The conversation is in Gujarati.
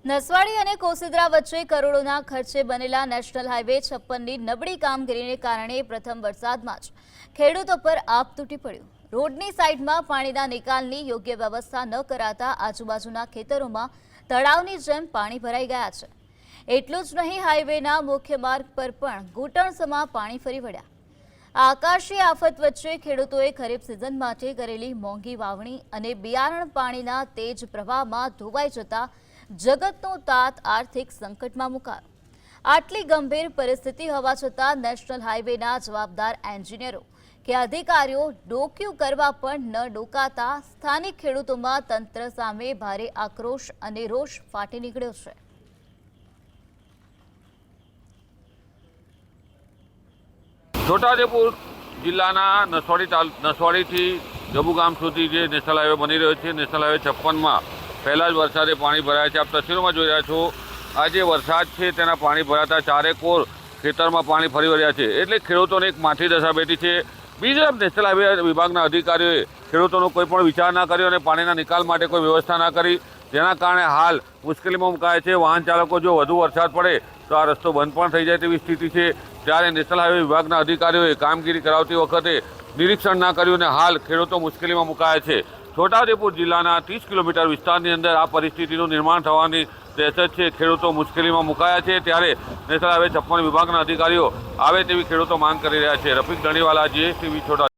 નસવાડી અને કોસીદરા વચ્ચે કરોડોના ખર્ચે બનેલા નેશનલ હાઈવે 56ની નબળી કામગીરીને કારણે પ્રથમ વરસાદમાં જ ખેડૂતો પર આપ તૂટી પડ્યું। રોડની સાઈડમાં પાણીના નિકાલની યોગ્ય વ્યવસ્થા ન કરાતા આજુબાજુના ખેતરોમાં તળાવની જેમ પાણી ભરાઈ ગયા છે। એટલું જ નહીં, હાઈવેના મુખ્ય માર્ગ પર પણ ઘૂંટણસમાં પાણી ફરી વળ્યા। આકાશી આફત વચ્ચે ખેડૂતોએ ખરીફ સિઝન માટે કરેલી મોંઘી વાવણી અને બિયારણ પાણીના તેજ પ્રવાહમાં ધોવાઈ જતા જગતનો તાત આર્થિક સંકટમાં મુકાયો। આટલી ગંભીર પરિસ્થિતિ હોવા છતાં નેશનલ હાઈવેના જવાબદાર એન્જિનિયરો કે અધિકારીઓ ડોક્યું કરવા પણ ન ડોકાતા સ્થાનિક ખેડૂતોમાં તંત્ર સામે ભારે આક્રોશ અને રોષ ફાટી નીકળ્યો છે। છોટાઉદેપુર જિલ્લાના નસવાડીથી જબુગામ સુધી જે નેશનલ હાઈવે બની રહ્યો છે, નેશનલ હાઈવે 56માં પહેલા જ વરસાદે પાણી ભરાયા છે। આપ તસવીરોમાં જોઈ રહ્યા છો, આ જે વરસાદ છે તેના પાણી ભરાતા ચારેકોર ખેતરમાં પાણી ફરી વળ્યા છે, એટલે ખેડૂતોને એક માઠી દશા બેઠી છે। બીજી તરફ નેશનલ હાઈવે વિભાગના અધિકારીઓએ ખેડૂતોનો કોઈ પણ વિચાર ના કર્યો અને પાણીના નિકાલ માટે કોઈ વ્યવસ્થા ના કરી, જેના કારણે હાલ મુશ્કેલીમાં મુકાયા છે। વાહન ચાલકો જો વધુ વરસાદ પડે તો આ રસ્તો બંધ પણ થઈ જાય તેવી સ્થિતિ છે। ત્યારે નેશનલ હાઈવે વિભાગના અધિકારીઓએ કામગીરી કરાવતી વખતે નિરીક્ષણ ના કર્યું અને હાલ ખેડૂતો મુશ્કેલીમાં મુકાયા છે। છોટાઉદેપુર જિલ્લાના 30 કિલોમીટર વિસ્તારની અંદર આ પરિસ્થિતિનું નિર્માણ થવાની દહેશત છે। ખેડૂતો મુશ્કેલીમાં મુકાયા છે, ત્યારે નેશનલ હાઈવે 56 વિભાગના અધિકારીઓ આવે તેવી ખેડૂતો માંગ કરી રહ્યા છે। રફીક ધણીવાલા, GSTV, છોટા।